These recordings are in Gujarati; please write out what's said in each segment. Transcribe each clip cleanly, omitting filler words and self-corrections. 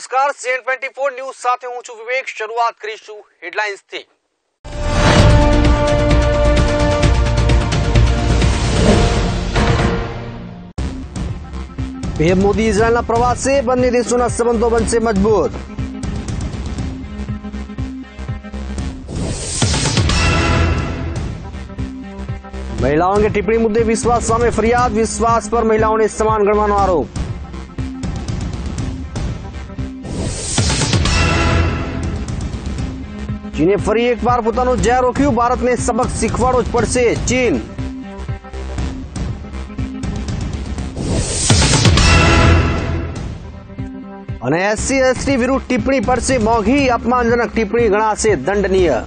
નમસ્કાર, CN24 ન્યૂઝ સાથે હું છું વિવેક. શરૂઆત કરીશું હેડલાઇન્સથી. પીએમ મોદી ઇઝરાયલના પ્રવાસે બંને દેશોના સંબંધો બનશે મજબૂત. મહિલાઓ અંગે ટિપ્પણી મુદ્દે વિશ્વાસ સામે ફરિયાદ. વિશ્વાસ પર મહિલાઓને સમાન ગણવાનો આરોપ. ચીને ફરી એકવાર પોતાનું ઝેર રોક્યું. ભારતને સબક શીખવાડવો જ પડશે. ચીન. અને SC/ST વિરુદ્ધ ટિપ્પણી પડશે મોંઘી. અપમાનજનક ટિપ્પણી ગણાશે દંડનીય.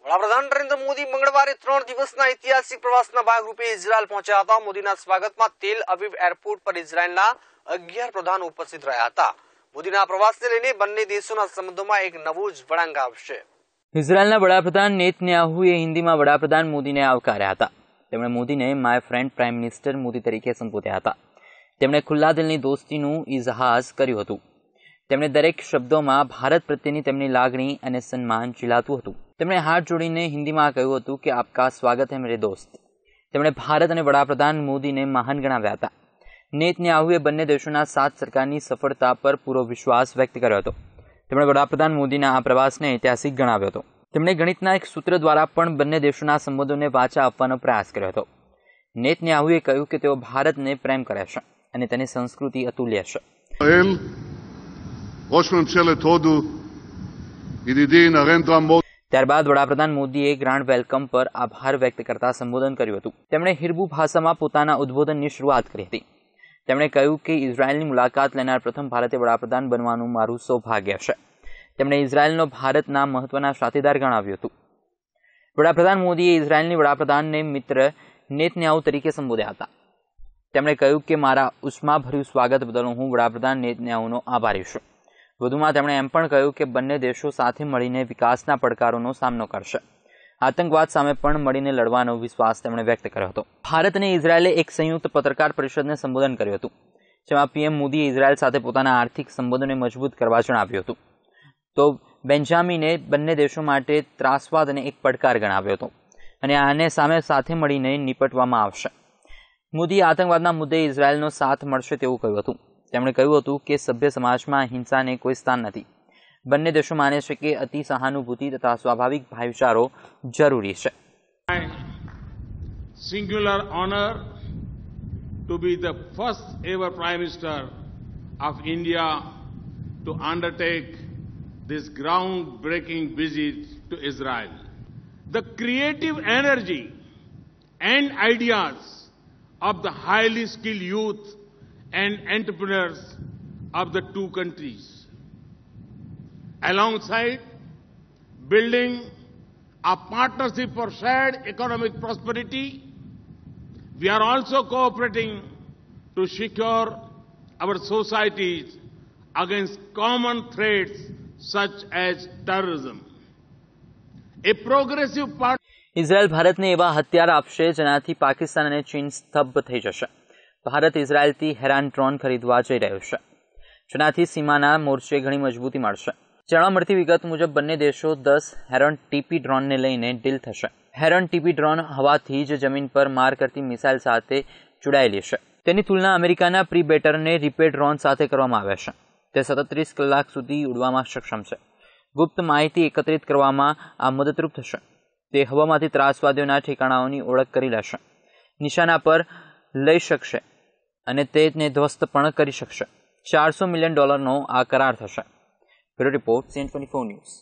વડાપ્રધાન નરેન્દ્ર મોદી મંગળવારે 3 દિવસના ઐતિહાસિક પ્રવાસના ભાગરૂપે ઇઝરાયલ પહોંચ્યા હતા. મોદીના સ્વાગતમાં તેલ અવીવ એરપોર્ટ પર ઇઝરાયલના 11 પ્રધાનો ઉપસ્થિત રહ્યા હતા. મોદીના પ્રવાસને લઈને બંને દેશોના સંબંધોમાં એક નવો જ વળાંક આવશે. ઇઝરાયલના વડાપ્રધાન નેતન્યાહુએ હિન્દીમાં વડાપ્રધાન મોદીને આવકાર્યા હતા. તેમણે મોદીને my friend prime minister Modi તરીકે સંબોધ્યા હતા. તેમણે ખુલ્લા દિલની દોસ્તીનું ઇઝહાર કર્યું હતું. તેમણે દરેક શબ્દોમાં ભારત પ્રત્યેની તેમની લાગણી અને સન્માન ઝીલાતું હતું. તેમણે હાથ જોડીને હિન્દીમાં કહ્યું હતું કે આપકા સ્વાગત હૈ મેરે દોસ્ત. તેમણે ભારત અને વડાપ્રધાન મોદીને મહાન ગણાવ્યા હતા. નેતન્યાહુએ બંને દેશોના સાથ સરકારની સફળતા પર પૂરો વિશ્વાસ વ્યક્ત કર્યો હતો. તેમણે વડાપ્રધાન મોદીના આ પ્રવાસને ઐતિહાસિક ગણાવ્યો હતો. તેમણે ગણિતના એક સૂત્ર દ્વારા પણ બંને દેશોના સંબંધોને વાચા આપવાનો પ્રયાસ કર્યો હતો. નેતન્યાહુએ કહ્યું કે તેઓ ભારતને પ્રેમ કરે છે અને તેની સંસ્કૃતિ અતુલ્ય છે. ત્યારબાદ વડાપ્રધાન મોદીએ ગ્રાન્ડ વેલકમ પર આભાર વ્યક્ત કરતા સંબોધન કર્યું હતું. તેમણે હિબ્રુ ભાષામાં પોતાના ઉદ્બોધનની શરૂઆત કરી હતી. તેમણે કહ્યું કે ઇઝરાયલની મુલાકાત લેનાર પ્રથમ ભારતીય વડાપ્રધાન બનવાનું મારું સૌભાગ્ય છે. તેમણે ઇઝરાયલનો ભારતના મહત્વના સાથીદાર ગણાવ્યું હતું. વડાપ્રધાન મોદીએ ઇઝરાયલની વડાપ્રધાનને મિત્ર નેતન્યાહુ તરીકે સંબોધ્યા હતા. તેમણે કહ્યું કે મારા ઉષ્માભર્યું સ્વાગત બદલ હું વડાપ્રધાન નેતન્યાહુનો આભારી છું. વધુમાં તેમણે એમ પણ કહ્યું કે બંને દેશો સાથે મળીને વિકાસના પડકારોનો સામનો કરશે. આતંકવાદ સામે પણ મળીને લડવાનો વિશ્વાસ તેમણે વ્યક્ત કર્યો હતો. ભારત અને ઇઝરાયલે એક સંયુક્ત પત્રકાર પરિષદને સંબોધન કર્યું હતું, જેમાં પીએમ મોદીએ ઇઝરાયલ સાથે પોતાના આર્થિક સંબંધોને મજબૂત કરવા જણાવ્યું હતું. તો બેન્જામિને બંને દેશો માટે ત્રાસવાદને એક પડકાર ગણાવ્યો હતો અને આને સામે સાથે મળીને નિપટવામાં આવશે. મોદીએ આતંકવાદના મુદ્દે ઇઝરાયલનો સાથ મળશે તેવું કહ્યું હતું. તેમણે કહ્યું હતું કે સભ્ય સમાજમાં હિંસાને કોઈ સ્થાન નથી. બંને દેશો માને છે કે અતિ સહાનુભૂતિ તથા સ્વાભાવિક ભાઈચારો જરૂરી છે. Singular honour to be the first ever prime minister of India to undertake this ground breaking visit to Israel. The creative energy and ideas of the highly skilled youth and entrepreneurs of the two countries. Alongside building a partnership for shared economic prosperity, we are also cooperating to secure our societies against common threats such as terrorism. A progressive Israel ભારતને એવા હથિયાર આપશે જેનાથી પાકિસ્તાન અને ચીન સ્તબ્ધ થઈ જશે. ભારત ઇઝરાયલથી હેરાન ડ્રોન ખરીદવા જઈ રહ્યું છે, જેનાથી સીમાના મોરચે ઘણી મજબૂતી મળશે. જાણવા મળતી વિગત મુજબ બંને દેશો 10 હેરોન ટીપી ડ્રોનને લઈને ડીલ થશે. હેરોન ટીપી ડ્રોન હવાથી જ જમીન પર માર કરતી મિસાઇલ સાથે જોડાયેલી છે. તેની તુલના અમેરિકાના પ્રીબેટરને રિપેર ડ્રોન સાથે કરવામાં આવે છે. તે 37 કલાક સુધી ઉડવામાં સક્ષમ છે. ગુપ્ત માહિતી એકત્રિત કરવામાં આ મદદરૂપ થશે. તે હવામાંથી ત્રાસવાદીઓના ઠેકાણાઓની ઓળખ કરી લેશે, નિશાના પર લઈ શકશે અને તેને ધ્વસ્ત પણ કરી શકશે. $400 મિલિયન આ કરાર થશે. Bureau report, CN24 news.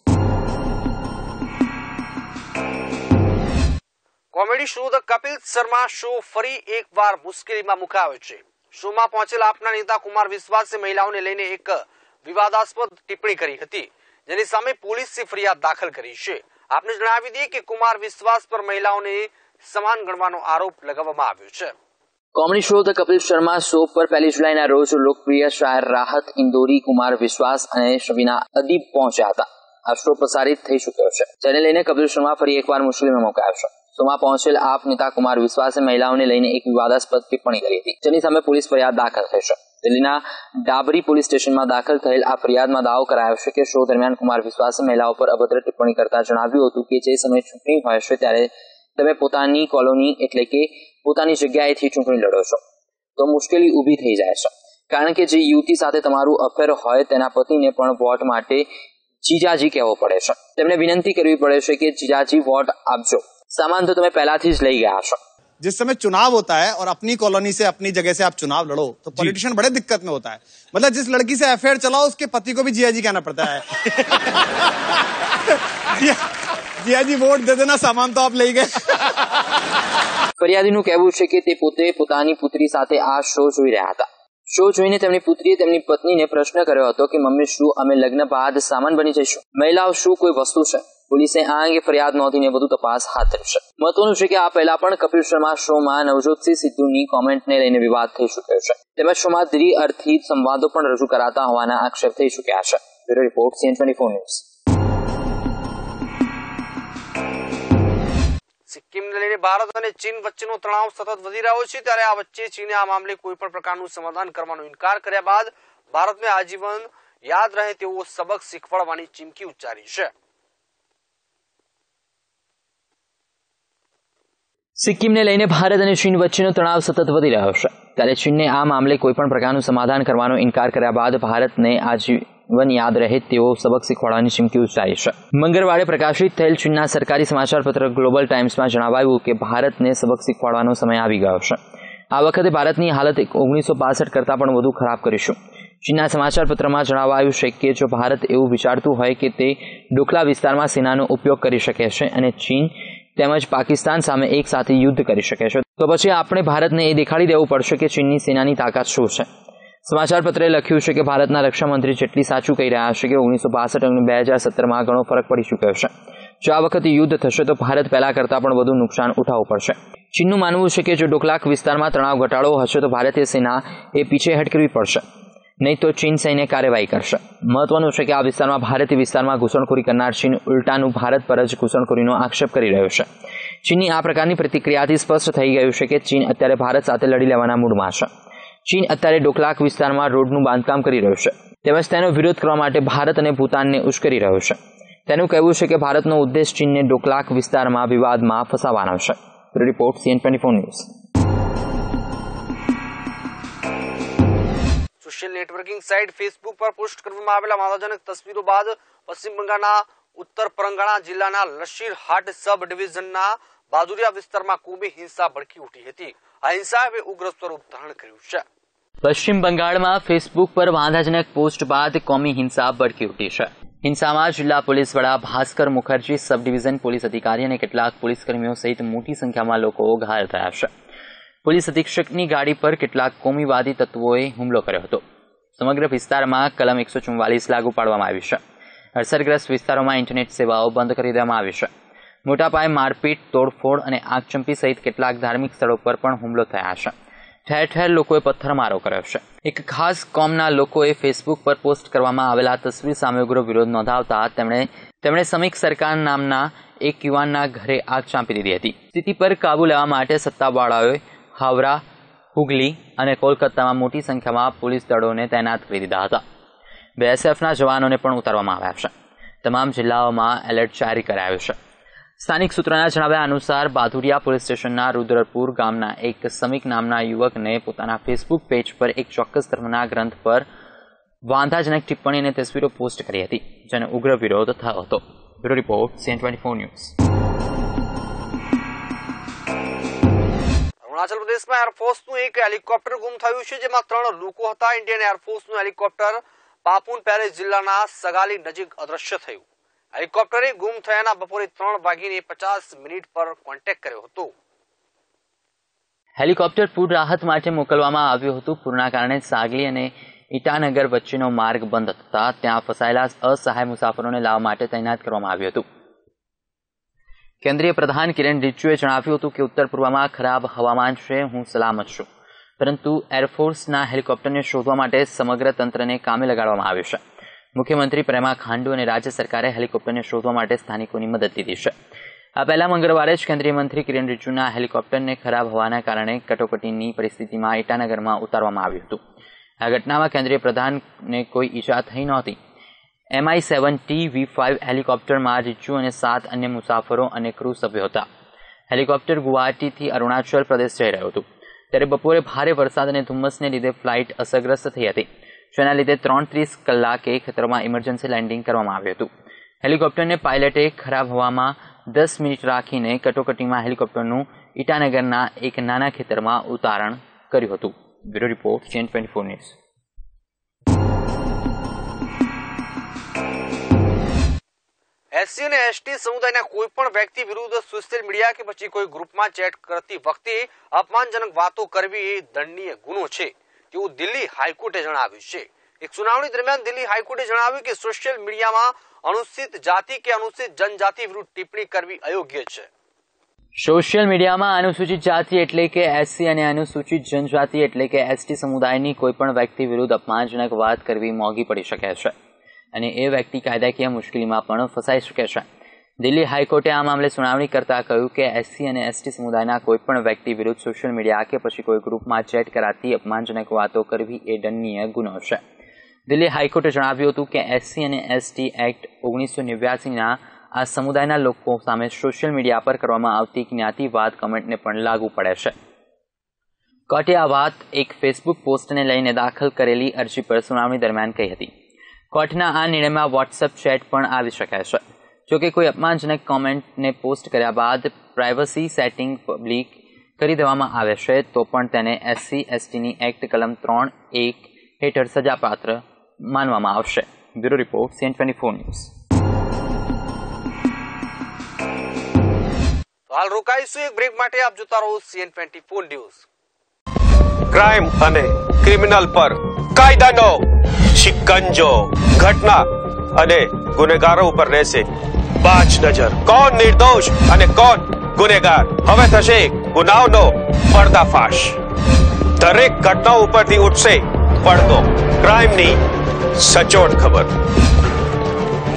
Comedy show the Kapil Sharma show ફરી એકવાર મુશ્કેલીમાં મુકાયો છે. શોમાં પહોંચેલા આપના નેતા કુમાર વિશ્વાસે મહિલાઓને લઈને એક વિવાદાસ્પદ ટિપ્પણી કરી હતી, જેની સામે પોલીસે ફરિયાદ દાખલ કરી છે. આપને જણાવી દઈએ કે કુમાર વિશ્વાસ પર મહિલાઓને સમાન ગણવાનો આરોપ લગાવવામાં આવ્યો છે. Comedy show the Kapil Sharma show पर 1 जुलाई रोज लोकप्रिय शायर राहत इंदौरी, कुमार विश्वास और शबीना अदीब पहुंचा था. આ શો પ્રસારિત થઈ ચૂક્યો છે, જેને લઈને કપિલ શર્મા ફરી એકવાર મુશ્કેલીમાં મુકાયો છે. શોમાં પહોંચેલ આપ નેતા કુમાર વિશ્વાસે મહિલાઓને લઈને એક વિવાદાસ્પદ ટિપ્પણી કરી હતી, જેની સામે પોલીસ ફરિયાદ દાખલ થઈ છે. દિલ્હીના ડાબરી પોલીસ સ્ટેશનમાં દાખલ થયેલ આ ફરિયાદમાં દાવો કરાયો છે કે શો દરમિયાન કુમાર વિશ્વાસે મહિલાઓ પર અભદ્ર ટિપ્પણી કરતા જણાવ્યું હતું કે જે સમયે ચૂંટણી હોય છે ત્યારે તમે પોતાની કોલોની એટલે કે પોતાની જગ્યાએથી ચૂંટણી લડો છો તો મુશ્કેલી ઊભી થઈ જાય છે, કારણ કે જે યુવતી સાથે તમારું અફેર હોય તેના પતિને પણ વોટ માટે જીજાજી કહેવો પડે છે. તેમને વિનંતી કરવી પડે છે કે જીજાજી વોટ આપજો. सामान तो तुम्हें पहला ही ले गया था. जिस समय चुनाव होता है और अपनी कॉलोनी से अपनी जगह से आप चुनाव लड़ो तो पॉलिटिशियन बड़े दिक्कत में होता है. मतलब जिस लड़की से अफेयर चलाओ उसके पति को भी जिया जी कहना पड़ता है. जिया जी वोट दे देना, सामान तो आप ले गए. ફરિયાદીનું કહેવું છે કે તે પોતે પોતાની પુત્રી સાથે આ શો જોઈ રહ્યા હતા. શો જોઈને તેમની પુત્રીએ તેમની પત્નીને પ્રશ્ન કર્યો હતો કે મમ્મી શું અમે લગ્ન બાદ સામાન બની જઈશું? મહિલાઓ શું કોઈ વસ્તુ છે? પોલીસે આ અંગે ફરિયાદ નોંધીને વધુ તપાસ હાથ ધરી છે. મહત્વનું છે કે આ પહેલા પણ કપિલ શર્મા શોમાં નવજોતસિંહ સિદ્ધુની કોમેન્ટને લઈને વિવાદ થઈ ચૂક્યો છે. તેમજ શોમાં દ્વિઅર્થી સંવાદો પણ રજૂ કરાતા હોવાના આક્ષેપ થઈ ચૂક્યા છે. Bureau report CN24 news. સિક્કિમને લઈને ભારત અને ચીન વચ્ચેનો તણાવ સતત વધી રહ્યો છે, ત્યારે આ વચ્ચે ચીને આ મામલે કોઈ પણ પ્રકારનું સમાધાન કરવાનો ઇનકાર કર્યા બાદ ભારતને આજીવન યાદ રહે તેવો સબક શીખવાડવાની ચીમકી ઉચ્ચારી છે. સિક્કિમને લઈને ભારત અને ચીન વચ્ચેનો તણાવ સતત વધી રહ્યો છે, ત્યારે ચીનને આ મામલે કોઈ પણ પ્રકારનું સમાધાન કરવાનો ઇનકાર કર્યા બાદ ભારતને આજીવન યાદ રહે તેવો સબક શીખવાડવાની ચીમકી ઉચ્ચારી છે. મંગળવારે પ્રકાશિત થયેલ ચીનના સરકારી સમાચાર પત્ર ગ્લોબલ ટાઇમ્સમાં જણાવાયું કે ભારતને સબક શીખવાડવાનો સમય આવી ગયો છે. આ વખતે ભારતની હાલત 1962 કરતાં પણ વધુ ખરાબ કરીશું. ચીનના સમાચાર પત્રમાં જણાવાયું છે કે જો ભારત એવું વિચારતું હોય કે તે ડોકલા વિસ્તારમાં સેનાનો ઉપયોગ કરી શકે છે અને ચીન તેમજ પાકિસ્તાન સામે એક સાથે યુદ્ધ કરી શકે છે, તો પછી આપણે ભારતને એ દેખાડી દેવું પડશે કે ચીનની સેનાની તાકાત શું છે. સમાચાર પત્રે લખ્યું છે કે ભારતના રક્ષામંત્રી જેટલી સાચું કહી રહ્યા છે કે 1962 અને 2017માં ઘણો ફરક પડી ચૂક્યો છે. જો આ વખતે યુદ્ધ થશે તો ભારત પહેલા કરતાં પણ વધુ નુકસાન ઉઠાવવું પડશે. ચીનનું માનવું છે કે જો ડોકલાક વિસ્તારમાં તણાવ ઘટાડો હશે તો ભારતીય સેના એ પીછેહટ કરવી પડશે, નહીં તો ચીન સૈન્ય કાર્યવાહી કરશે. મહત્વનું છે કે આ વિસ્તારમાં ભારતીય વિસ્તારમાં ઘૂસણખોરી કરનાર ચીન ઉલટાનું ભારત પર જ ઘૂસણખોરીનો આક્ષેપ કરી રહ્યો છે. ચીનની આ પ્રકારની પ્રતિક્રિયાથી સ્પષ્ટ થઈ ગયું છે કે ચીન અત્યારે ભારત સાથે લડી લેવાના મૂડમાં છે. ચીન અત્યારે ડોકલાક વિસ્તારમાં રોડનું બાંધકામ કરી રહ્યું છે, તેમજ તેનો વિરોધ કરવા માટે ભારત અને ભૂતાનને ઉશ્કેરી રહ્યું છે. તેનું કહેવું છે કે ભારતનો ઉદ્દેશ ચીનને ડોકલાક વિસ્તારમાં વિવાદમાં ફસાવવાનો છે. Report CN24 news. Social networking site Facebook પર પોસ્ટ કરવામાં આવેલા વાંધાજનક તસવીરો બાદ પશ્ચિમ બંગાળના ઉત્તર પરંગણા જિલ્લાના લશીરહાટ સબ ડિવિઝનના બાદુરિયા વિસ્તારમાં કોમી હિંસા ભડકી ઉઠી હતી. આ હિંસાએ ઉગ્ર સ્વરૂપ ધારણ કર્યું છે. પશ્ચિમ બંગાળમાં ફેસબુક પર વાંધાજનક પોસ્ટ બાદ કોમી હિંસા ભડકી ઉઠી છે. હિંસામાં જિલ્લા પોલીસ વડા ભાસ્કર મુખર્જી, સબ ડિવિઝન પોલીસ અધિકારી અને કેટલાક પોલીસકર્મીઓ સહિત મોટી સંખ્યામાં લોકો ઘાયલ થયા છે. પોલીસ અધિક્ષકની ગાડી પર કેટલાક કોમીવાદી તત્વોએ હુમલો કર્યો હતો. સમગ્ર વિસ્તારમાં કલમ 144 લાગુ પાડવામાં આવી છે. અસરગ્રસ્ત વિસ્તારોમાં ઇન્ટરનેટ સેવાઓ બંધ કરી દેવામાં આવી છે. મોટા પાયે મારપીટ, તોડફોડ અને આગચંપી સહિત કેટલાક ધાર્મિક સ્થળો પર પણ હુમલો થયા છે. ઠેર ઠેર લોકોએ પથ્થરમારો કર્યો છે. એક ખાસ કોમના લોકોએ ફેસબુક પર પોસ્ટ કરવામાં આવેલા તસવીર સામે ઉગ્ર વિરોધ નોંધાવતા તેમણે સમીક સરકાર નામના એક યુવાનના ઘરે આગ ચાંપી દીધી હતી. સ્થિતિ પર કાબુ લેવા માટે સત્તાવાળાઓએ હાવરા, હુગલી અને કોલકાતામાં મોટી સંખ્યામાં પોલીસ દળોને તૈનાત કરી દીધા હતા. BSFના જવાનોને પણ ઉતારવામાં આવ્યા છે. તમામ જિલ્લાઓમાં એલર્ટ જારી કરાયું છે. સ્થાનિક સૂત્રોના જણાવ્યા અનુસાર બાદુરિયા પોલીસ સ્ટેશનના રુદ્રપુર ગામના એક સમીક નામના યુવકને પોતાના ફેસબુક પેજ પર એક ચોક્કસ ધર્મના ગ્રંથ પર વાંધાજનક ટિપ્પણી અને તસવીરો પોસ્ટ કરી હતી, જેનો ઉગ્ર વિરોધ થયો હતો. Bureau report CN24 news. Arunachal પ્રદેશમાં એરફોર્સનું એક હેલિકોપ્ટર ગુમ થયું છે, જેમાં 3 લોકો હતા. ઇન્ડિયન એરફોર્સનું હેલિકોપ્ટર પાપુન પેરે જિલ્લાના સગાલી નજીક અદ્રશ્ય થયું. હેલિકોપ્ટરે ગુમ થયાના બપોરે 3:50 પર કોન્ટેક્ટ કર્યો હતો. હેલિકોપ્ટર પૂર રાહત માટે મોકલવામાં આવ્યું હતું. પૂરના કારણે સાગલી અને ઈટાનગર વચ્ચેનો માર્ગ બંધ થતા ત્યાં ફસાયેલા અસહાય મુસાફરોને લાવવા માટે તૈનાત કરવામાં આવ્યું હતું. કેન્દ્રીય પ્રધાન કિરણ રિજિજુએ જણાવ્યું હતું કે ઉત્તર પૂર્વમાં ખરાબ હવામાન છે, હું સલામત છું, પરંતુ એરફોર્સના હેલિકોપ્ટરને શોધવા માટે સમગ્ર તંત્રને કામે લગાડવામાં આવ્યું છે. મુખ્યમંત્રી પ્રેમા ખાંડુ અને રાજ્ય સરકારે હેલિકોપ્ટરને શોધવા માટે સ્થાનિકોની મદદ લીધી છે. આ પહેલા મંગળવારે જ કેન્દ્રીય મંત્રી કિરણ રિજિજુના હેલિકોપ્ટરને ખરાબ હોવાના કારણે કટોકટીની પરિસ્થિતિમાં ઇટાનગરમાં ઉતારવામાં આવ્યું હતું. આ ઘટનામાં કેન્દ્રીય પ્રધાનને કોઈ ઈજા થઈ નહોતી. MI-7T-V5 હેલિકોપ્ટરમાં રિજિજુ અને 7 અન્ય મુસાફરો અને ક્રૂ સભ્યો હતા. હેલિકોપ્ટર ગુવાહાટીથી અરુણાચલ પ્રદેશ જઈ રહ્યું હતું. ત્યારે બપોરે ભારે વરસાદ અને ધુમ્મસને લીધે ફ્લાઇટ અસરગ્રસ્ત થઈ હતી, જેના લીધે 3:30 કલાકે ખેતરમાં ઇમરજન્સી લેન્ડિંગ કરવામાં આવ્યું હતું. હેલિકોપ્ટરને પાયલટે ખરાબ હવામાં 10 મિનિટ રાખીને કટોકટીમાં હેલિકોપ્ટરનું ઇટાનગરના એક નાના ખેતરમાં ઉતારણ કર્યું હતું. Bureau report CN24 news. SC અને ST સમુદાયના કોઈ પણ વ્યક્તિ વિરુદ્ધ સોશિયલ મીડિયા કે પછી કોઈ ગ્રુપમાં ચેટ કરતી વખતે અપમાનજનક વાતો કરવી એ દંડનીય ગુનો છે તેવું દિલ્હી હાઈકોર્ટે જણાવ્યું છે. એક સુનાવણી દરમિયાન દિલ્હી હાઈકોર્ટે જણાવ્યું કે સોશિયલ મીડિયામાં અનુસૂચિત જાતિ કે અનુસૂચિત જનજાતિ વિરુદ્ધ ટિપ્પણી કરવી અયોગ્ય છે. સોશિયલ મીડિયામાં અનુસૂચિત જાતિ એટલે કે SC અને અનુસૂચિત જનજાતિ એટલે કે ST સમુદાયની કોઈ પણ વ્યક્તિ વિરુદ્ધ અપમાનજનક વાત કરવી મોંઘી પડી શકે છે અને એ વ્યક્તિ કાયદાકીય મુશ્કેલીમાં પણ ફસાઈ શકે છે. દિલ્હી હાઈકોર્ટે આ મામલે સુનાવણી કરતા કહ્યું કે SC અને ST સમુદાયના કોઈ પણ વ્યક્તિ વિરુદ્ધ સોશિયલ મીડિયા કે પછી કોઈ ગ્રુપમાં ચેટ કરાતી અપમાનજનક વાતો કરવી એ દંડનીય ગુનો છે. દિલ્હી હાઈકોર્ટે જણાવ્યું હતું કે SC અને ST એક્ટ 1989ના આ સમુદાયના લોકો સામે સોશિયલ મીડિયા પર કરવામાં આવતી જ્ઞાતિવાદ કમેન્ટને પણ લાગુ પડે છે. કોર્ટે આ વાત એક ફેસબુક પોસ્ટને લઈને દાખલ કરેલી અરજી પર સુનાવણી દરમિયાન કહી હતી. કોર્ટના આ નિર્ણયમાં વોટ્સએપ ચેટ પણ આવી શકે છે. જોકે કોઈ અપમાનજનક કોમેન્ટને પોસ્ટ કર્યા બાદ પ્રાઇવસી સેટિંગ પબ્લિક કરી દેવામાં આવે છે તો પણ તેને SC/STની એક્ટ કલમ 3(1) હેઠળ સજાપાત્ર માનવામાં આવશે. Bureau report CN24 news. હાલ રોકાઈશું એક બ્રેક માટે. આપ જોતા રહો CN24 ન્યૂઝ. ક્રાઇમ અને ક્રિમિનલ પર કાયદાનો શિકંજો, ઘટના અને ગુનેગારો ઉપર રહેશે બાજ નજર. કોણ નિર્દોષ અને કોણ ગુનેગાર, હવે થશે ગુનાઓનો પર્દાફાશ. દરેક ઘટનાઓ ઉપરથી ઉઠશે પડદો. ક્રાઇમની સચોટ ખબર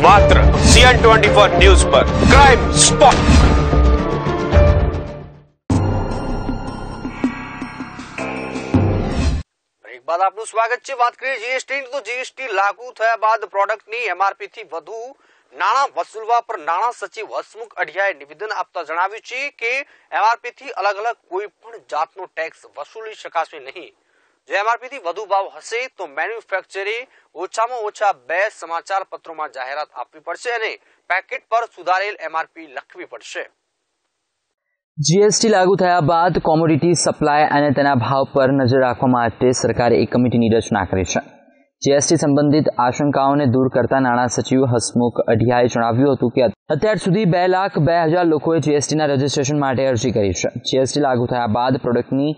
માત્ર CN24 ન્યૂઝ પર. Crime spot. બાદ આપનું સ્વાગત છે. વાત કરીએ જીએસટી તો જીએસટી લાગુ થયા બાદ પ્રોડક્ટની MRP થી વધુ નાણાં વસૂલવા પર નાણાં સચિવ હસમુખ અઢિયાએ નિવેદન આપતા જણાવ્યું છે કે MRP થી અલગ અલગ કોઈ પણ જાતનો ટેક્સ વસૂલી શકાશે નહીં. જો MRP થી વધુ ભાવ હશે તો મેન્યુફેક્ચરે ઓછામાં ઓછા 2 સમાચાર પત્રોમાં જાહેરાત આપવી પડશે અને પેકેટ પર સુધારેલ MRP લખવી પડશે. જીએસટી લાગુ થયા બાદ કોમોડિટી સપ્લાય અને તેના ભાવ પર નજર રાખવા માટે સરકારે એક કમિટીની રચના કરી છે. જીએસટી સંબંધિત આશંકાઓને દૂર કરતા નાણાં સચિવ હસમુખ અઢિયાએ જણાવ્યું હતું કે અત્યાર સુધી 2,02,000 લોકોએ જીએસટીના રજીસ્ટ્રેશન માટે અરજી કરી છે. જીએસટી લાગુ થયા બાદ પ્રોડક્ટની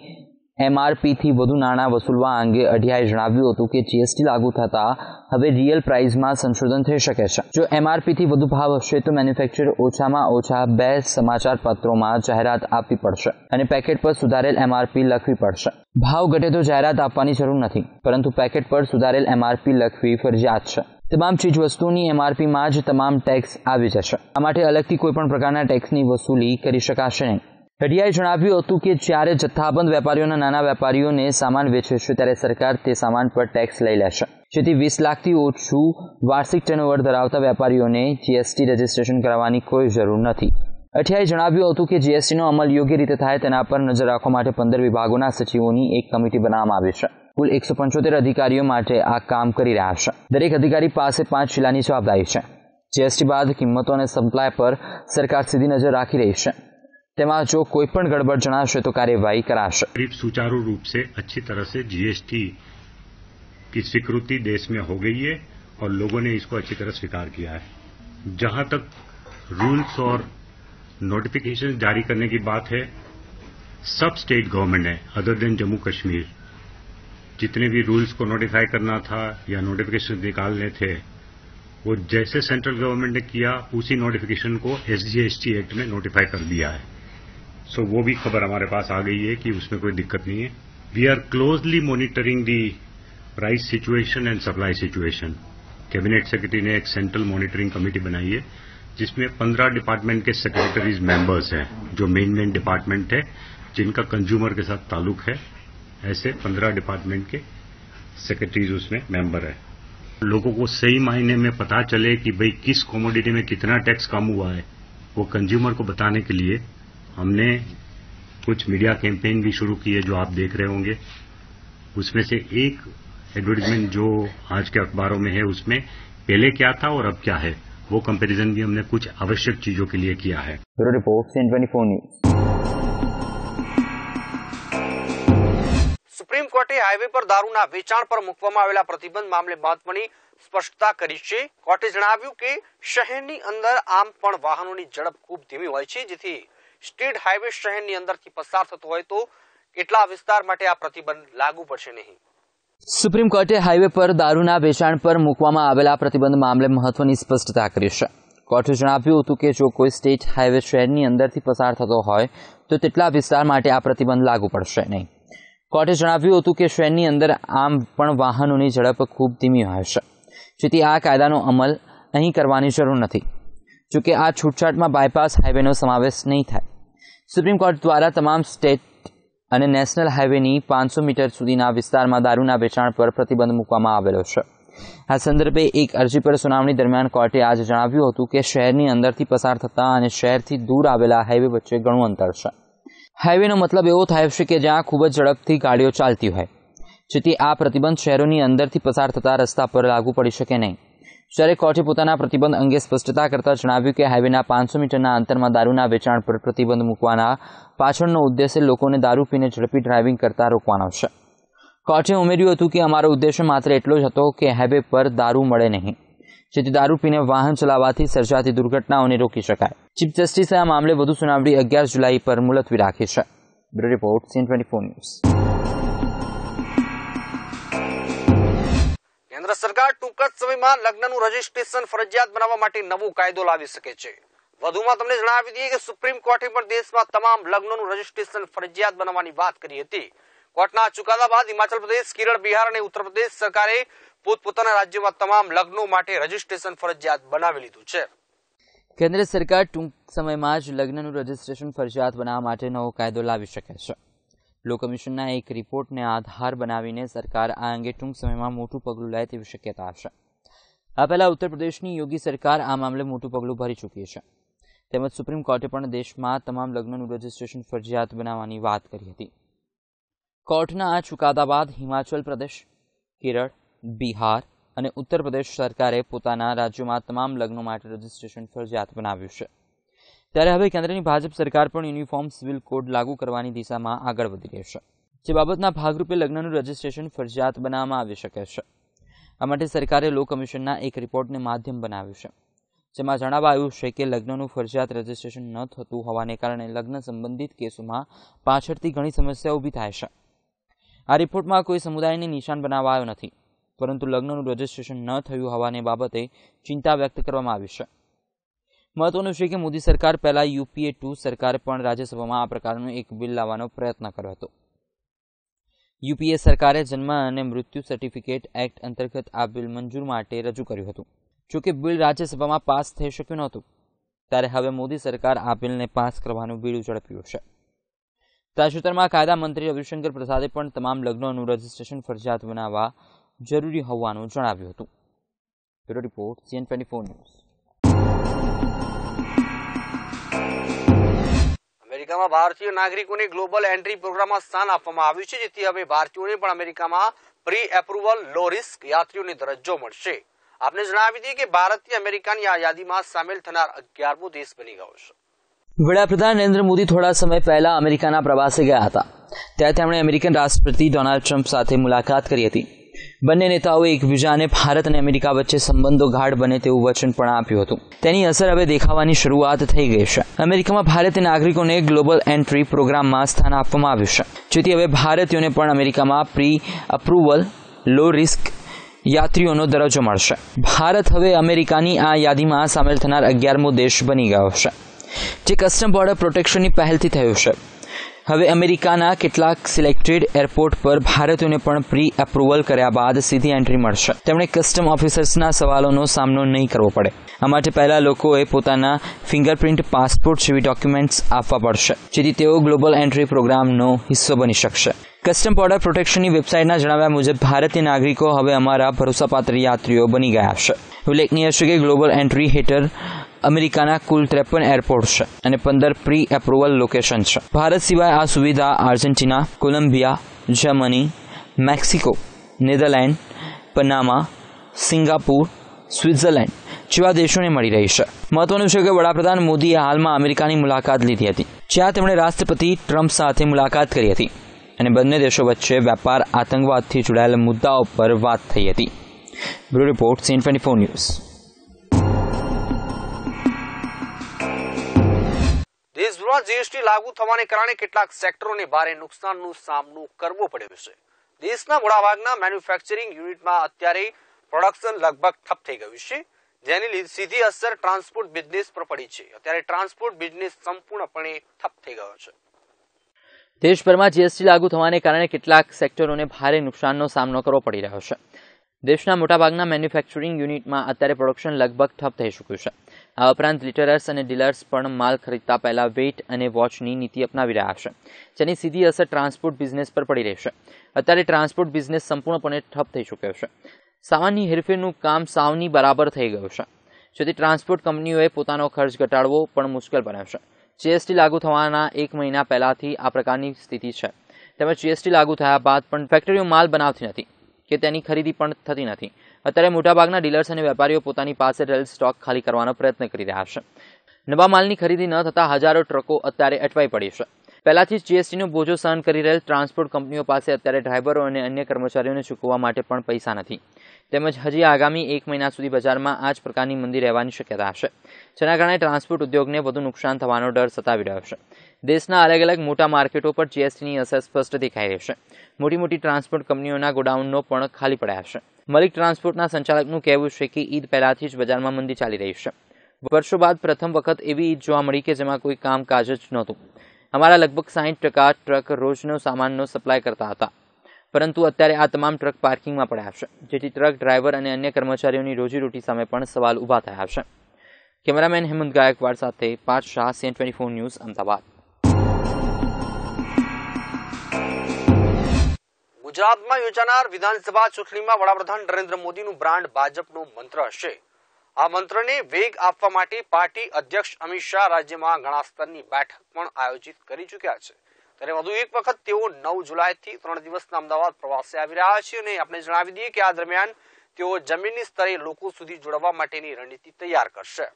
MRP થી વધુ નાણાં વસૂલવા અંગે અઢિયાએ જણાવ્યું હતું કે જીએસટી લાગુ થતા હવે રિયલ પ્રાઇસમાં સંશોધન થઈ શકે છે. જો MRP થી વધુ ભાવ હશે તો મેન્યુફેક્ચર ઓછામાં ઓછા 2 સમાચાર પત્રોમાં જાહેરાત આપવી પડશે અને પેકેટ પર સુધારેલ MRP લખવી પડશે. ભાવ ઘટે તો જાહેરાત આપવાની જરૂર નથી, પરંતુ પેકેટ પર સુધારેલ MRP લખવી ફરજિયાત છે. તમામ ચીજવસ્તુઓની MRPમાં જ તમામ ટેક્સ આવી જશે. આ માટે અલગથી કોઈપણ પ્રકારના ટેક્સની વસૂલી કરી શકાશે નહીં. અઢિયાએ જણાવ્યું હતું કે જ્યારે જથ્થાબંધ વેપારીઓના નાના વેપારીઓને સામાન વેચે છે ત્યારે સરકાર તે સામાન પર ટેક્સ લઈ લેશે, જેથી 20 લાખથી ઓછું વાર્ષિક ટર્નઓવર ધરાવતા વેપારીઓને જીએસટી રજીસ્ટ્રેશન કરાવવાની કોઈ જરૂર નથી. અઢિયાએ જણાવ્યું હતું કે જીએસટીનો અમલ યોગ્ય રીતે થાય તેના પર નજર રાખવા માટે 15 વિભાગોના સચિવોની એક કમિટી બનાવવામાં આવી છે. કુલ 175 અધિકારીઓ માટે આ કામ કરી રહ્યા છે. દરેક અધિકારી પાસે 5 જિલ્લાની જવાબદારી છે. જીએસટી બાદ કિંમતો અને સપ્લાય પર સરકાર સીધી નજર રાખી રહી છે. તેમાં જો कोई पण गड़बड़ जनाशे तो कार्यवाही कराशे. सुचारू रूप से अच्छी तरह से जीएसटी की स्वीकृति देश में हो गई है और लोगों ने इसको अच्छी तरह स्वीकार किया है. जहां तक रूल्स और नोटिफिकेशन जारी करने की बात है, सब स्टेट गवर्नमेंट ने अदर देन जम्मू कश्मीर जितने भी रूल्स को नोटिफाई करना था या नोटिफिकेशन निकालने थे वो जैसे सेंट्रल गवर्नमेंट ने किया उसी नोटिफिकेशन को SGST एक्ट में नोटिफाई कर दिया है. सो वो भी खबर हमारे पास आ गई है कि उसमें कोई दिक्कत नहीं है. We are closely monitoring the price situation and supply situation. Cabinet secretary ने एक सेंट्रल मॉनिटरिंग कमेटी बनाई है जिसमें 15 डिपार्टमेंट के सेक्रेटरीज मेंबर्स हैं, जो मेन डिपार्टमेंट है जिनका कंज्यूमर के साथ ताल्लुक है। ऐसे 15 डिपार्टमेंट के सेक्रेटरीज उसमें मेंबर है। लोगों को सही मायने में पता चले कि भाई किस कमोडिटी में कितना टैक्स कम हुआ है, वो कंज्यूमर को बताने के लिए हमने कुछ मीडिया कैंपेन भी शुरू की है, जो आप देख रहे होंगे। उसमें से एक एडवर्टाइजमेंट जो आज के अखबारों में है, उसमें पहले क्या था और अब क्या है, वो कंपैरिजन भी हमने कुछ आवश्यक चीजों के लिए किया है। Bureau report CN24 news. Supreme કોર્ટે હાઈવે પર દારૂના વેચાણ પર મૂકવામાં આવેલા પ્રતિબંધ મામલે મહત્વની સ્પષ્ટતા કરી છે। કોર્ટે જણાવ્યું કે શહેરની અંદર આમ પણ વાહનોની ઝડપ ખૂબ ધીમી હોય છે, જેથી સ્ટેટ હાઈવે શહેરની અંદરથી પસાર થતો હોય તો કેટલા વિસ્તાર માટે આ પ્રતિબંધ લાગુ પડશે નહીં। સુપ્રીમ કોર્ટે હાઈવે પર દારૂના વેચાણ પર મૂકવામાં આવેલા પ્રતિબંધ મામલે મહત્વની સ્પષ્ટતા કરી છે। કોર્ટે જણાવ્યું હતું કે જો કોઈ સ્ટેટ હાઈવે શહેરની અંદરથી પસાર થતો હોય તો તેટલા વિસ્તાર માટે આ પ્રતિબંધ લાગુ પડશે નહીં। કોર્ટે જણાવ્યું હતું કે શહેરની અંદર આમ પણ વાહનોની ઝડપ ખૂબ ધીમી હોય છે, જેથી આ કાયદાનો અમલ અહીં કરવાની જરૂર નથી। જોકે આ છૂટછાટમાં બાયપાસ હાઈવેનો સમાવેશ નહીં થાય। સુપ્રીમ કોર્ટ દ્વારા તમામ સ્ટેટ અને નેશનલ હાઈવેની 500 મીટર સુધીના વિસ્તારમાં દારૂના વેચાણ પર પ્રતિબંધ મૂકવામાં આવેલો છે। આ સંદર્ભે એક અરજી પર સુનાવણી દરમિયાન કોર્ટે આજે જણાવ્યું હતું કે શહેરની અંદરથી પસાર થતા અને શહેરથી દૂર આવેલા હાઈવે વચ્ચે ઘણું અંતર છે। હાઈવેનો મતલબ એવો થાય છે કે જ્યાં ખૂબ જ ઝડપથી ગાડીઓ ચાલતી હોય, જેથી આ પ્રતિબંધ શહેરોની અંદરથી પસાર થતા રસ્તા પર લાગુ પડી શકે નહીં। જ્યારે કોર્ટે પોતાના પ્રતિબંધ અંગે સ્પષ્ટતા કરતા જણાવ્યું કે હાઈવેના 500 મીટરના અંતરમાં દારૂના વેચાણ પર પ્રતિબંધ મૂકવાના પાછળનો ઉદ્દેશ્ય લોકોને દારૂ પીને ઝડપી ડ્રાઇવિંગ કરતા રોકવાનો છે। કોર્ટે ઉમેર્યું હતું કે અમારો ઉદ્દેશ્ય માત્ર એટલો જ હતો કે હાઈવે પર દારૂ મળે નહીં, જેથી દારૂ પીને વાહન ચલાવવાથી સર્જાતી દુર્ઘટનાઓને રોકી શકાય। ચીફ જસ્ટિસે આ મામલે વધુ સુનાવણી 11 જુલાઈ પર મુલતવી રાખી છે। Bureau report CN24 news. કેન્દ્ર સરકાર ટૂંક જ સમયમાં લગ્નનું રજીસ્ટ્રેશન ફરજિયાત બનાવવા માટે નવો કાયદો લાવી શકે છે। વધુમાં તમને જણાવી દઈએ કે સુપ્રીમ કોર્ટે પણ દેશમાં તમામ લગ્નનું રજીસ્ટ્રેશન ફરજિયાત બનાવવાની વાત કરી હતી। કોર્ટના ચુકાદા બાદ હિમાચલ પ્રદેશ, કેરળ, બિહાર અને ઉત્તર પ્રદેશ સરકારે પોતપોતાના રાજ્યોમાં તમામ લગ્નો માટે રજીસ્ટ્રેશન ફરજિયાત બનાવી લીધું છે। કેન્દ્ર સરકાર ટૂંક સમયમાં જ લગ્નનું રજીસ્ટ્રેશન ફરજિયાત બનાવવા માટે નવો કાયદો લાવી શકે છે। લો કમિશનના એક રિપોર્ટને આધાર બનાવીને સરકાર આ અંગે ટૂંક સમયમાં મોટું પગલું લે તેવી શક્યતા છે। આ પહેલા ઉત્તર પ્રદેશની યોગી સરકાર આ મામલે મોટું પગલું ભરી ચૂકી છે। તેમજ સુપ્રીમ કોર્ટે પણ દેશમાં તમામ લગ્નનું રજીસ્ટ્રેશન ફરજિયાત બનાવવાની વાત કરી હતી। કોર્ટના આ ચુકાદા બાદ હિમાચલ પ્રદેશ, કેરળ, બિહાર અને ઉત્તર પ્રદેશ સરકારે પોતાના રાજ્યોમાં તમામ લગ્નો માટે રજીસ્ટ્રેશન ફરજિયાત બનાવ્યું છે। ત્યારે હવે કેન્દ્રની ભાજપ સરકાર પણ યુનિફોર્મ સિવિલ કોડ લાગુ કરવાની દિશામાં આગળ વધી રહી છે, જે બાબતના ભાગરૂપે લગ્નનું રજીસ્ટ્રેશન ફરજિયાત બનાવવામાં આવી શકે છે। આ માટે સરકારે લો કમિશનના એક રિપોર્ટને માધ્યમ બનાવ્યું છે, જેમાં જણાવાયું છે કે લગ્નનું ફરજિયાત રજીસ્ટ્રેશન ન થતું હોવાને કારણે લગ્ન સંબંધિત કેસોમાં પાછળથી ઘણી સમસ્યાઓ ઊભી થાય છે। આ રિપોર્ટમાં કોઈ સમુદાયને નિશાન બનાવાયો નથી, પરંતુ લગ્નનું રજીસ્ટ્રેશન ન થયું હોવાને બાબતે ચિંતા વ્યક્ત કરવામાં આવી છે। મહત્વનું છે કે મોદી સરકાર પહેલા UPA 2 સરકારે પણ રાજ્યસભામાં આ પ્રકારનું એક બિલ લાવવાનો પ્રયત્ન કર્યો હતો। UPA સરકારે જન્મ અને મૃત્યુ સર્ટિફિકેટ એક્ટ અંતર્ગત આ બિલ મંજૂર માટે રજૂ કર્યું હતું। જોકે બિલ રાજ્યસભામાં પાસ થઈ શક્યું નહોતું, ત્યારે હવે મોદી સરકાર આ બિલને પાસ કરવાનું બીડું ઝડપ્યું છે। તાજેતરમાં કાયદા મંત્રી રવિશંકર પ્રસાદે પણ તમામ લગ્નોનું રજીસ્ટ્રેશન ફરજિયાત બનાવવા જરૂરી હોવાનું જણાવ્યું હતું। Bureau report CN24 news. અમેરિકામાં ભારતીય નાગરિકોને ગ્લોબલ એન્ટ્રી પ્રોગ્રામમાં સ્થાન આપવામાં આવ્યું છે, જેથી હવે ભારતીયોને પણ અમેરિકામાં પ્રી એપ્રુવલ લો રિસ્ક યાત્રીઓને દરજ્જો મળશે। આપને જણાવી દઈએ કે ભારતીય અમેરિકાની આ યાદીમાં સામેલ થનાર 11મો દેશ બની ગયો છે। વડાપ્રધાન નરેન્દ્ર મોદી થોડા સમય પહેલા અમેરિકાના પ્રવાસે ગયા હતા, ત્યારે તેમણે અમેરિકન રાષ્ટ્રપતિ ડોનાલ્ડ ટ્રમ્પ સાથે મુલાકાત કરી હતી। બંને નેતાઓએ એકબીજાને ભારત અને અમેરિકા વચ્ચે સંબંધો ગાઢ બને તેવું વચન પણ આપ્યું હતું। તેની અસર હવે દેખાવાની શરૂઆત થઈ ગઈ છે। અમેરિકામાં ભારતીય નાગરિકોને ગ્લોબલ એન્ટ્રી પ્રોગ્રામમાં સ્થાન આપવામાં આવ્યું છે, જેથી હવે ભારતીયોને પણ અમેરિકામાં પ્રી અપ્રુવલ લો રિસ્ક યાત્રીઓનો દરજ્જો મળશે। ભારત હવે અમેરિકાની આ યાદીમાં સામેલ થનાર 11મો દેશ બની ગયો છે, જે કસ્ટમ બોર્ડર પ્રોટેક્શનની પહેલથી થયું છે। હવે અમેરિકાના કેટલાક સિલેક્ટેડ એરપોર્ટ પર ભારતીયોને પણ પ્રી એપ્રુવલ કર્યા બાદ સીધી એન્ટ્રી મળશે. તેમણે કસ્ટમ ઓફિસર્સના સવાલોનો સામનો નહીં કરવો પડે. આ માટે પહેલા લોકોએ પોતાના ફિંગરપ્રિન્ટ, પાસપોર્ટ જેવી ડોક્યુમેન્ટ્સ આપવા પડશે, જેથી તેઓ ગ્લોબલ એન્ટ્રી પ્રોગ્રામનો હિસ્સો બની શકશે. કસ્ટમ બોર્ડર પ્રોટેક્શનની વેબસાઇટના જણાવ્યા મુજબ ભારતીય નાગરિકો હવે અમારા ભરોસાપાત્ર યાત્રીઓ બની ગયા છે. ઉલ્લેખનીય છે કે ગ્લોબલ એન્ટ્રી હેઠળ અમેરિકાના કુલ 53 એરપોર્ટ છે અને 15 પ્રી એપ્રુવલ લોકેશન છે. ભારત સિવાય આ સુવિધા Argentina, Columbia, Germany, Mexico, Netherland, Panama, Singapore, Switzerland જેવા દેશોને મળી રહી છે. મહત્વનું છે કે વડાપ્રધાન મોદીએ હાલમાં અમેરિકાની મુલાકાત લીધી હતી, જ્યાં તેમણે રાષ્ટ્રપતિ ટ્રમ્પ સાથે મુલાકાત કરી હતી અને બંને દેશો વચ્ચે વેપાર, આતંકવાદથી જોડાયેલા મુદ્દાઓ પર વાત થઈ હતી. Bureau report, CN24 news. દેશભરમાં જીએસટી લાગુ થવાને કારણે કેટલાક સેક્ટરોને ભારે નુકસાનનો સામનો કરવો પડ્યો છે. દેશના મોટાભાગના મેન્યુફેક્ચરિંગ યુનિટમાં અત્યારે પ્રોડક્શન લગભગ ઠપ થઈ ગયું છે, જેની સીધી અસર ટ્રાન્સપોર્ટ બિઝનેસ પર પડી છે. અત્યારે ટ્રાન્સપોર્ટ બિઝનેસ સંપૂર્ણપણે ઠપ થઈ ગયો છે. દેશભરમાં જીએસટી લાગુ થવાને કારણે કેટલાક સેક્ટરોને ભારે નુકસાનનો સામનો કરવો પડી રહ્યો છે. દેશના મોટાભાગના મેન્યુફેક્ચરિંગ યુનિટમાં અત્યારે પ્રોડક્શન લગભગ ઠપ થઈ ચૂક્યું છે. આ ઉપરાંત રિટેલર્સ અને ડીલર્સ પણ માલ ખરીદતા પહેલા વેઇટ અને વોચની નીતિ અપનાવી રહ્યા છે, જેની સીધી અસર ટ્રાન્સપોર્ટ બિઝનેસ પર પડી રહી છે. અત્યારે ટ્રાન્સપોર્ટ બિઝનેસ સંપૂર્ણપણે ઠપ થઈ ચૂક્યો છે. સામાન્ય હેરફેરનું કામ સાવની બરાબર થઈ ગયું છે, જેથી ટ્રાન્સપોર્ટ કંપનીઓએ પોતાનો ખર્ચ ઘટાડવો પણ મુશ્કેલ બન્યો છે. જીએસટી લાગુ થવાના 1 મહિના પહેલાથી આ પ્રકારની સ્થિતિ છે. તેમજ જીએસટી લાગુ થયા બાદ પણ ફેક્ટરીઓ માલ બનાવતી નથી કે તેની ખરીદી પણ થતી નથી. અત્યારે મોટાભાગના ડીલર્સ અને વેપારીઓ પોતાની પાસે રહેલ સ્ટોક ખાલી કરવાનો પ્રયત્ન કરી રહ્યા છે. નવા માલની ખરીદી ન થતા હજારો ટ્રકો અત્યારે અટવાઈ પડી છે. પહેલાથી જ જીએસટીનો બોજો સહન કરી રહેલ ટ્રાન્સપોર્ટ કંપનીઓ પાસે અત્યારે ડ્રાઈવરો અને અન્ય કર્મચારીઓને ચૂકવવા માટે પણ પૈસા નથી. તેમજ હજી આગામી 1 મહિના સુધી બજારમાં આ જ પ્રકારની મંદી રહેવાની શક્યતા છે, જેના કારણે ટ્રાન્સપોર્ટ ઉદ્યોગને વધુ નુકસાન થવાનો ડર સતાવી રહ્યો છે. દેશના અલગ અલગ મોટા માર્કેટો પર જીએસટીની અસર સ્પષ્ટ દેખાઈ રહી છે. મોટી ટ્રાન્સપોર્ટ કંપનીઓના ગોડાઉનો પણ ખાલી પડ્યા છે. મલિક ટ્રાન્સપોર્ટના સંચાલકનું કહેવું છે કે ઈદ પહેલાથી જ બજારમાં મંદી ચાલી રહી છે. વર્ષો બાદ પ્રથમ વખત એવી ઈદ જોવા મળી કે જેમાં કોઈ કામકાજ જ નહોતું. અમારા લગભગ 60% ટ્રક રોજનો સામાનનો સપ્લાય કરતા હતા, પરંતુ અત્યારે આ તમામ ટ્રક પાર્કિંગમાં પડ્યા છે, જેથી ટ્રક ડ્રાઈવર અને અન્ય કર્મચારીઓની રોજીરોટી સામે પણ સવાલ ઊભા થયા છે. કેમેરામેન હેમંત ગાયકવાડ સાથે પાર્થ શાહ, CN24 ન્યૂઝ, અમદાવાદ. ગુજરાતમાં યોજાનાર વિધાનસભા ચૂંટણીમાં વડાપ્રધાન નરેન્દ્ર મોદીનું બ્રાન્ડ ભાજપનો મંત્ર હશે. આ મંત્રને વેગ આપવા માટે પાર્ટી અધ્યક્ષ અમિત શાહ રાજ્યમાં ઘણા સ્તરની બેઠક પણ આયોજિત કરી ચૂક્યા છે. ત્યારે વધુ એક વખત તેઓ 9 જુલાઈથી 3 દિવસના અમદાવાદ પ્રવાસે આવી રહ્યા છે અને આપણે જણાવી દઈએ કે આ દરમિયાન તેઓ જમીની સ્તરે લોકો સુધી જોડવા માટેની રણનીતિ તૈયાર કરશે.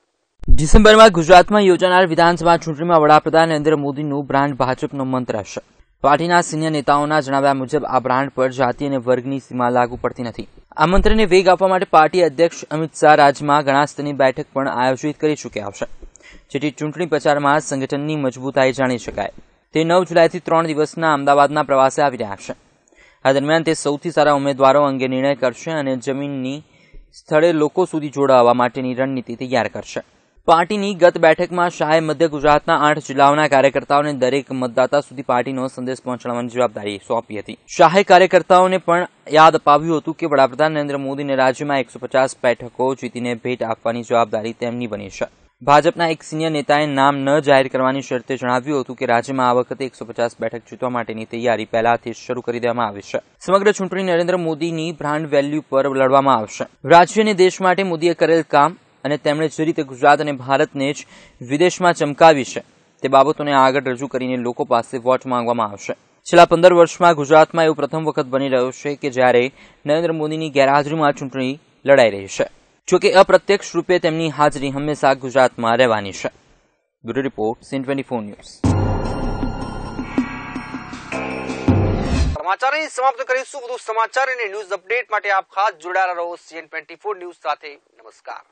ડિસેમ્બરમાં ગુજરાતમાં યોજાનાર વિધાનસભા ચૂંટણીમાં વડાપ્રધાન નરેન્દ્ર મોદીનું બ્રાન્ડ ભાજપનો મંત્ર હશે. પાર્ટીના સિનિયર નેતાઓના જણાવ્યા મુજબ આ બ્રાન્ડ પર જાતિ અને વર્ગની સીમા લાગુ પડતી નથી. આ મંત્રને વેગ આપવા માટે પાર્ટી અધ્યક્ષ અમિત શાહ રાજ્યમાં ઘણા સ્તરની બેઠક પણ આયોજિત કરી ચૂક્યા છે, જેથી ચૂંટણી પ્રચારમાં સંગઠનની મજબૂતાઈ જાણી શકાય. તે 9 જુલાઈથી 3 દિવસના અમદાવાદના પ્રવાસે આવી રહ્યા છે. આ દરમિયાન તે સૌથી સારા ઉમેદવારો અંગે નિર્ણય કરશે અને જમીનની સ્થળે લોકો સુધી જોડાવા માટેની રણનીતિ તૈયાર કરશે. પાર્ટીની ગત બેઠકમાં શાહે મધ્ય ગુજરાતના 8 જિલ્લાઓના કાર્યકર્તાઓને દરેક મતદાતા સુધી પાર્ટીનો સંદેશ પહોંચાડવાની જવાબદારી સોંપી હતી. શાહે કાર્યકર્તાઓને પણ યાદ અપાવ્યું હતું કે વડાપ્રધાન નરેન્દ્ર મોદીને રાજ્યમાં 150 બેઠકો જીતીને ભેટ આપવાની જવાબદારી તેમની બની છે. ભાજપના એક સિનિયર નેતાએ નામ ન જાહેર કરવાની શરતે જણાવ્યું હતું કે રાજ્યમાં આ વખતે 150 બેઠક જીતવા માટેની તૈયારી પહેલાથી શરૂ કરી દેવામાં આવી છે. સમગ્ર ચૂંટણી નરેન્દ્ર મોદીની બ્રાન્ડ વેલ્યુ પર લડવામાં આવશે. રાજ્ય અને દેશ માટે મોદીએ કરેલ કામ અને તેમણે જે રીતે ગુજરાત અને ભારતને જ વિદેશમાં ચમકાવી છે તે બાબતોને આગળ રજૂ કરીને લોકો પાસે વોટ માંગવામાં આવશે. છેલ્લા 15 વર્ષમાં ગુજરાતમાં એવું પ્રથમ વખત બની રહ્યું છે કે જ્યારે નરેન્દ્ર મોદીની ગેરહાજરીમાં ચૂંટણી લડાઈ રહી છે. જોકે અપ્રત્યક્ષ રૂપે તેમની હાજરી હંમેશા ગુજરાતમાં રહેવાની છે. Bureau report, CN24 news. સમાચારની સમાપ્ત કરીશું. વધુ સમાચાર અને ન્યૂઝ અપડેટ માટે આપ ખાસ જોડાયેલા રહો CN24 ન્યૂઝ સાથે. નમસ્કાર.